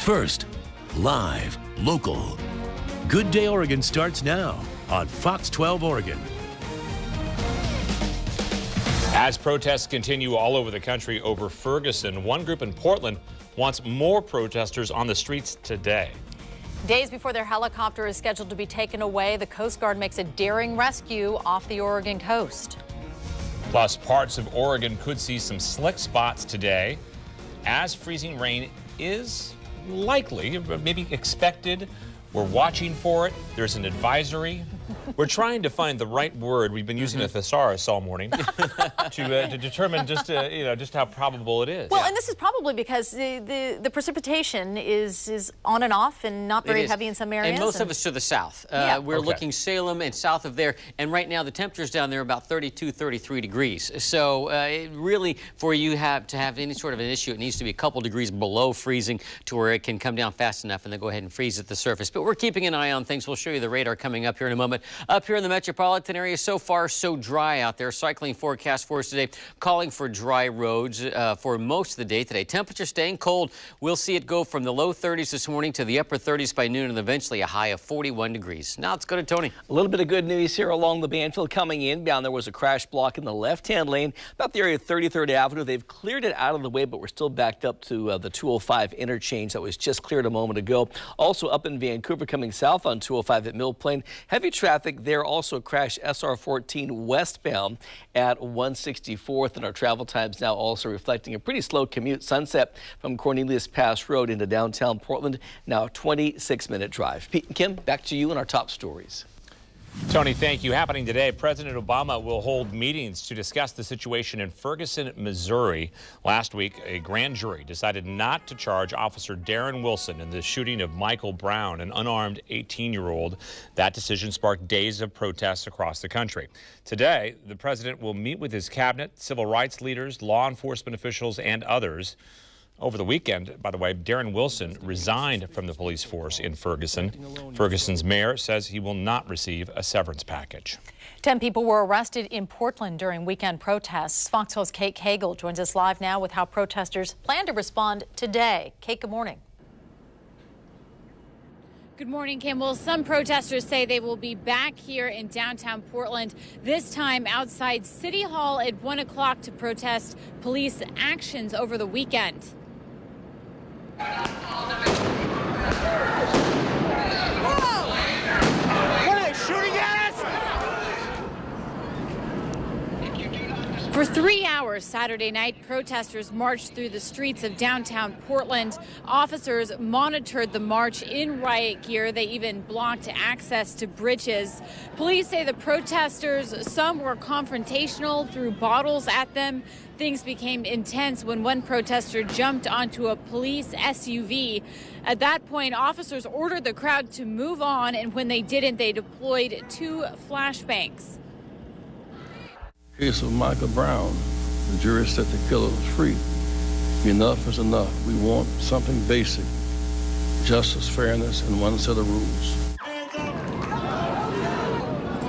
First, live, local. Good Day Oregon starts now on Fox 12 Oregon. As protests continue all over the country over Ferguson, one group in Portland wants more protesters on the streets today. Days before their helicopter is scheduled to be taken away, the Coast Guard makes a daring rescue off the Oregon coast. Plus, parts of Oregon could see some slick spots today, as freezing rain is likely, maybe expected. We're watching for it. There's an advisory. We're trying to find the right word. We've been using a thesaurus all morning to determine just how probable it is. Well, and this is probably because the precipitation is on and off and not very heavy in some areas. And most of it's to the south. We're looking Salem and south of there. And right now the temperatures down there are about 32, 33 degrees. So really, for you to have any sort of an issue, it needs to be a couple degrees below freezing to where it can come down fast enough and then go ahead and freeze at the surface. But we're keeping an eye on things. We'll show you the radar coming up here in a moment. Up here in the metropolitan area, so far so dry out there. Cycling forecast for us today, calling for dry roads for most of the day today. Temperature staying cold. We'll see it go from the low 30s this morning to the upper 30s by noon and eventually a high of 41 degrees. Now let's go to Tony. A little bit of good news here along the Banfield coming inbound. There was a crash block in the left-hand lane about the area of 33rd Avenue. They've cleared it out of the way, but we're still backed up to the 205 interchange that was just cleared a moment ago. Also up in Vancouver coming south on 205 at Mill Plain. Heavy traffic there. Also crashed SR 14 westbound at 164th, and our travel times now also reflecting a pretty slow commute. Sunset from Cornelius Pass Road into downtown Portland, now a 26-minute drive. Pete and Kim, back to you and our top stories. Tony, thank you. Happening today, President Obama will hold meetings to discuss the situation in Ferguson, Missouri. Last week, a grand jury decided not to charge Officer Darren Wilson in the shooting of Michael Brown, an unarmed 18-year-old. That decision sparked days of protests across the country. Today, the president will meet with his cabinet, civil rights leaders, law enforcement officials, and others. Over the weekend, by the way, Darren Wilson resigned from the police force in Ferguson. Ferguson's mayor says he will not receive a severance package. 10 people were arrested in Portland during weekend protests. Fox 12's Kate Cagle joins us live now with how protesters plan to respond today. Kate, good morning. Good morning, Kim. Well, some protesters say they will be back here in downtown Portland, this time outside City Hall at 1 o'clock to protest police actions over the weekend. For 3 hours Saturday night, protesters marched through the streets of downtown Portland. Officers monitored the march in riot gear. They even blocked access to bridges. Police say the protesters, some were confrontational, threw bottles at them. Things became intense when one protester jumped onto a police SUV. At that point, officers ordered the crowd to move on, and when they didn't, they deployed 2 flashbangs. Case of Michael Brown, the jury set the killer free. Enough is enough. We want something basic: justice, fairness, and one set of rules.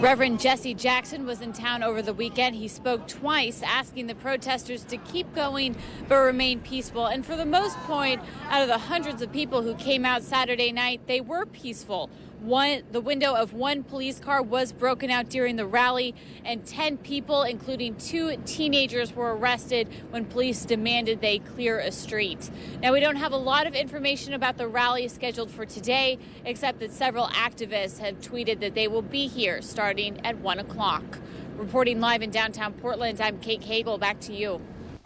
Reverend Jesse Jackson was in town over the weekend. He spoke twice, asking the protesters to keep going but remain peaceful. And for the most part, out of the hundreds of people who came out Saturday night, they were peaceful. The window of one police car was broken out during the rally, and 10 people, including 2 teenagers, were arrested when police demanded they clear a street. Now, we don't have a lot of information about the rally scheduled for today, except that several activists have tweeted that they will be here starting at 1 o'clock. Reporting live in downtown Portland, I'm Kate Cagle. Back to you.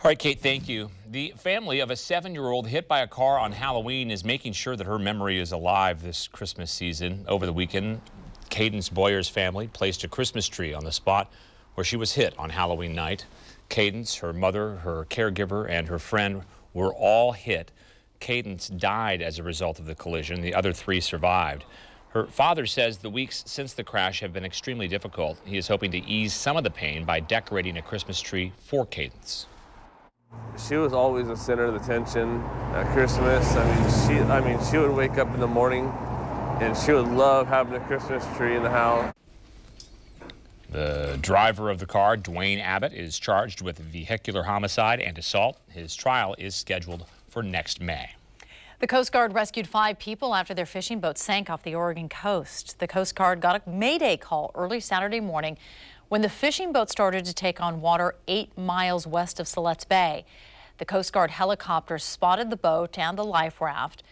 All right, Kate, thank you. The family of a 7-year-old hit by a car on Halloween is making sure that her memory is alive this Christmas season. Over the weekend, Cadence Boyer's family placed a Christmas tree on the spot where she was hit on Halloween night. Cadence, her mother, her caregiver, and her friend were all hit. Cadence died as a result of the collision. The other 3 survived. Her father says the weeks since the crash have been extremely difficult. He is hoping to ease some of the pain by decorating a Christmas tree for Cadence. She was always the center of attention at Christmas. She would wake up in the morning and she would love having a Christmas tree in the house. The driver of the car, Dwayne Abbott, is charged with vehicular homicide and assault. His trial is scheduled for next May. The Coast Guard rescued 5 people after their fishing boat sank off the Oregon coast. The Coast Guard got a mayday call early Saturday morning when the fishing boat started to take on water 8 miles west of Siletz Bay. The Coast Guard helicopter spotted the boat and the life raft.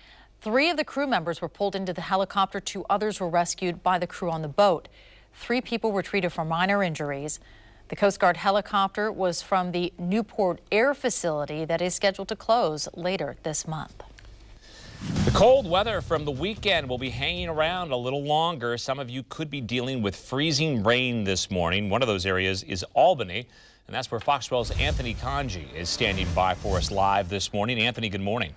3 of the crew members were pulled into the helicopter. 2 others were rescued by the crew on the boat. 3 people were treated for minor injuries. The Coast Guard helicopter was from the Newport Air Facility that is scheduled to close later this month. The cold weather from the weekend will be hanging around a little longer. Some of you could be dealing with freezing rain this morning. One of those areas is Albany, and that's where Fox 12's Anthony Conji is standing by for us live this morning. Anthony, good morning.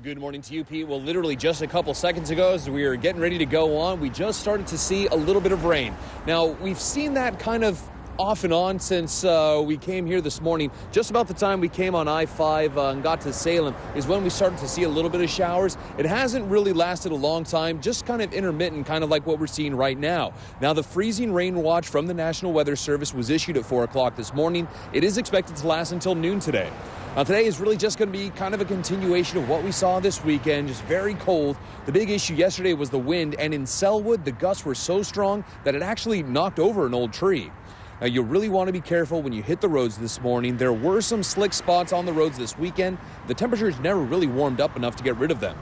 Good morning to you, Pete. Well, literally just a couple seconds ago, as we were getting ready to go on, we just started to see a little bit of rain. Now, we've seen that kind of off and on since we came here this morning. Just about the time we came on I-5 and got to Salem is when we started to see a little bit of showers. It hasn't really lasted a long time, just kind of intermittent, kind of like what we're seeing right now. Now, the freezing rain watch from the National Weather Service was issued at 4 o'clock this morning. It is expected to last until noon today. Now, today is really just going to be kind of a continuation of what we saw this weekend, just very cold. The big issue yesterday was the wind, and in Selwood, the gusts were so strong that it actually knocked over an old tree. Now, you really want to be careful when you hit the roads this morning. There were some slick spots on the roads this weekend. The temperatures never really warmed up enough to get rid of them.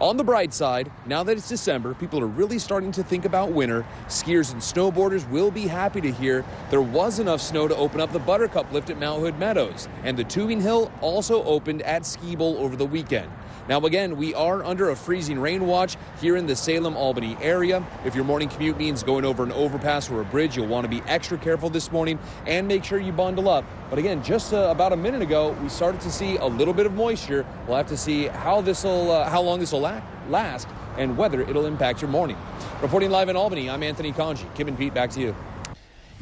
On the bright side, now that it's December, people are really starting to think about winter. Skiers and snowboarders will be happy to hear there was enough snow to open up the Buttercup Lift at Mount Hood Meadows. And the Tubing Hill also opened at Ski Bowl over the weekend. Now, again, we are under a freezing rain watch here in the Salem-Albany area. If your morning commute means going over an overpass or a bridge, you'll want to be extra careful this morning and make sure you bundle up. But again, just about a minute ago, we started to see a little bit of moisture. We'll have to see how long this will last and whether it'll impact your morning. Reporting live in Albany, I'm Anthony Conji. Kim and Pete, back to you.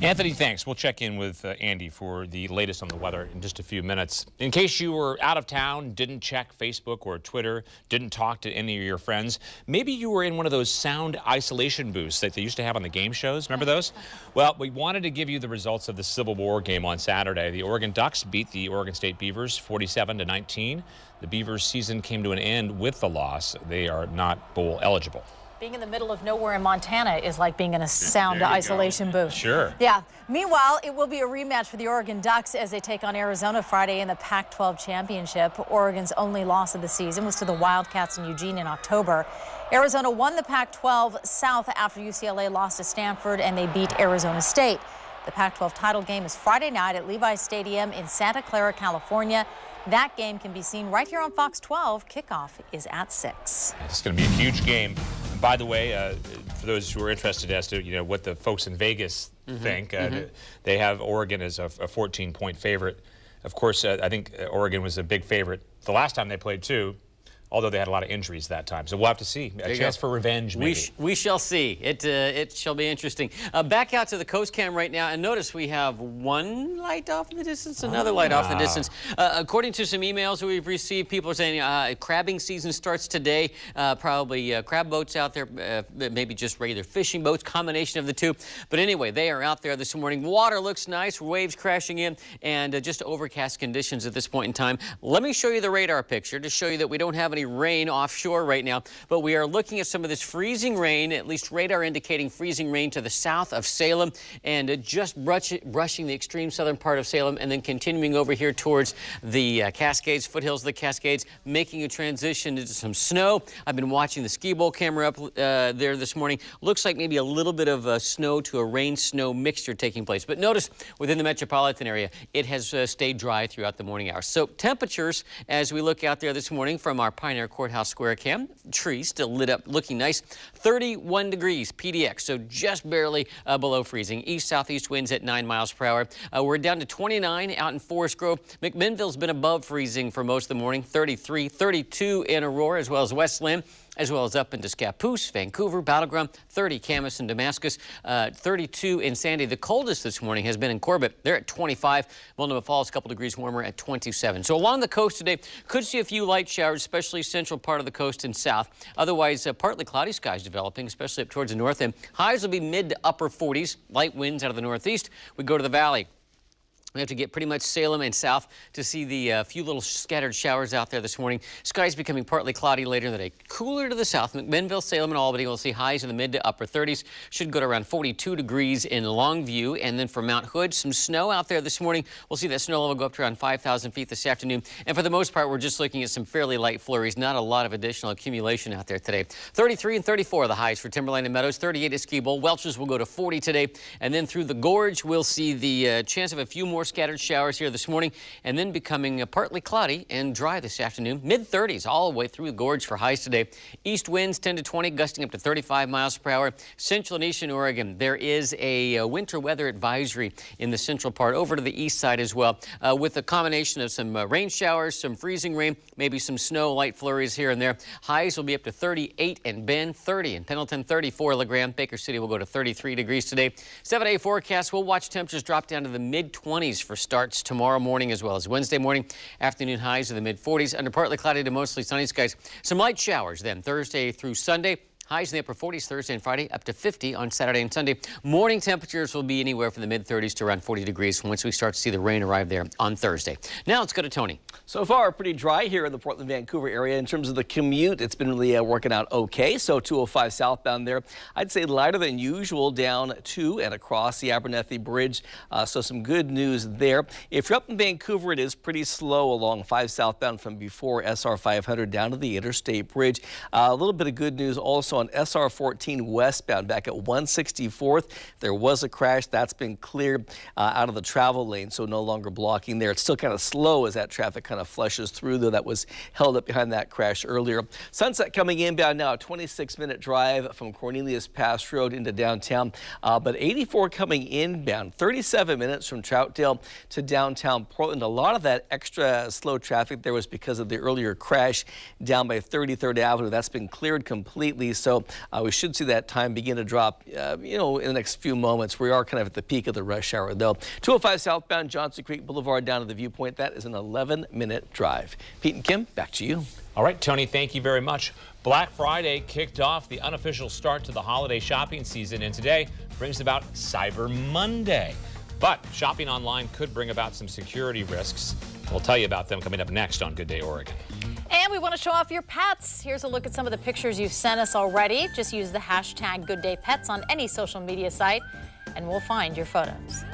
Anthony, thanks. We'll check in with Andy for the latest on the weather in just a few minutes. In case you were out of town, didn't check Facebook or Twitter, didn't talk to any of your friends, maybe you were in one of those sound isolation booths that they used to have on the game shows. Remember those? Well, we wanted to give you the results of the Civil War game on Saturday. The Oregon Ducks beat the Oregon State Beavers 47-19. The Beavers' season came to an end with the loss. They are not bowl eligible. Being in the middle of nowhere in Montana is like being in a sound isolation booth. Sure. Yeah. Meanwhile, it will be a rematch for the Oregon Ducks as they take on Arizona Friday in the Pac-12 championship. Oregon's only loss of the season was to the Wildcats in Eugene in October. Arizona won the Pac-12 South after UCLA lost to Stanford and they beat Arizona State. The Pac-12 title game is Friday night at Levi's Stadium in Santa Clara, California. That game can be seen right here on Fox 12. Kickoff is at 6. It's going to be a huge game. By the way, for those who are interested as to what the folks in Vegas think, they have Oregon as a 14-point favorite. Of course, I think Oregon was a big favorite the last time they played too, although they had a lot of injuries that time. So we'll have to see. A chance for revenge, maybe. We shall see. It shall be interesting. Back out to the coast cam right now, and notice we have one light off in the distance, another light off in the distance. According to some emails we've received, people are saying crabbing season starts today. Probably crab boats out there, maybe just regular fishing boats, combination of the two. But anyway, they are out there this morning. Water looks nice, waves crashing in, and just overcast conditions at this point in time. Let me show you the radar picture to show you that we don't have any rain offshore right now, but we are looking at some of this freezing rain, at least radar indicating freezing rain to the south of Salem, and just brushing the extreme southern part of Salem, and then continuing over here towards the Cascades, foothills of the Cascades, making a transition into some snow. I've been watching the ski bowl camera up there this morning. Looks like maybe a little bit of snow to a rain-snow mixture taking place, but notice within the metropolitan area, it has stayed dry throughout the morning hours. So temperatures, as we look out there this morning from our Pioneer Courthouse Square cam, trees still lit up, looking nice. 31 degrees PDX, so just barely below freezing. East-southeast winds at 9 miles per hour. We're down to 29 out in Forest Grove. McMinnville's been above freezing for most of the morning. 33, 32 in Aurora, as well as West Lynn, as well as up into Scappoose, Vancouver, Battleground, 30 Camas and Damascus, 32 in Sandy. The coldest this morning has been in Corbett. They're at 25. Multnomah Falls, a couple degrees warmer at 27. So along the coast today, could see a few light showers, especially central part of the coast and south. Otherwise, partly cloudy skies developing, especially up towards the north end. Highs will be mid to upper 40s, light winds out of the northeast. We go to the valley. We have to get pretty much Salem and south to see the few little scattered showers out there this morning. Skies becoming partly cloudy later in the day. Cooler to the south. McMinnville, Salem, and Albany will see highs in the mid to upper 30s. Should go to around 42 degrees in Longview. And then for Mount Hood, some snow out there this morning. We'll see that snow level go up to around 5,000 feet this afternoon. And for the most part, we're just looking at some fairly light flurries. Not a lot of additional accumulation out there today. 33 and 34 are the highs for Timberline and Meadows. 38 at Ski Bowl. Welch's will go to 40 today. And then through the Gorge, we'll see the chance of a few more scattered showers here this morning, and then becoming partly cloudy and dry this afternoon. Mid-30s all the way through the Gorge for highs today. East winds 10 to 20, gusting up to 35 miles per hour. Central and Eastern Oregon, there is a winter weather advisory in the central part, over to the east side as well, with a combination of some rain showers, some freezing rain, maybe some snow, light flurries here and there. Highs will be up to 38 in Bend, 30 in Pendleton, 34 LeGrand. Baker City will go to 33 degrees today. 7-day forecast, we'll watch temperatures drop down to the mid-20s for starts tomorrow morning as well as Wednesday morning. Afternoon highs in the mid-40s under partly cloudy to mostly sunny skies. Some light showers then Thursday through Sunday. Highs in the upper 40s Thursday and Friday, up to 50 on Saturday and Sunday. Morning temperatures will be anywhere from the mid-30s to around 40 degrees once we start to see the rain arrive there on Thursday. Now let's go to Tony. So far, pretty dry here in the Portland-Vancouver area. In terms of the commute, it's been really working out okay. So 205 southbound there, I'd say lighter than usual down to and across the Abernethy Bridge. So some good news there. If you're up in Vancouver, it is pretty slow along 5 southbound from before SR 500 down to the Interstate Bridge. A little bit of good news also on SR 14 westbound back at 164th. There was a crash that's been cleared out of the travel lane, so no longer blocking there. It's still kind of slow as that traffic kind of flushes through, though that was held up behind that crash earlier. Sunset coming inbound now, a 26-minute drive from Cornelius Pass Road into downtown, but 84 coming inbound, 37 minutes from Troutdale to downtown Portland. A lot of that extra slow traffic there was because of the earlier crash down by 33rd Avenue. That's been cleared completely, so we should see that time begin to drop, in the next few moments. We are kind of at the peak of the rush hour, though. 205 southbound Johnson Creek Boulevard down to the Viewpoint. That is an 11-minute drive. Pete and Kim, back to you. All right, Tony, thank you very much. Black Friday kicked off the unofficial start to the holiday shopping season, and today brings about Cyber Monday. But shopping online could bring about some security risks. We'll tell you about them coming up next on Good Day Oregon. And we want to show off your pets. Here's a look at some of the pictures you've sent us already. Just use the hashtag GoodDayPets on any social media site, and we'll find your photos.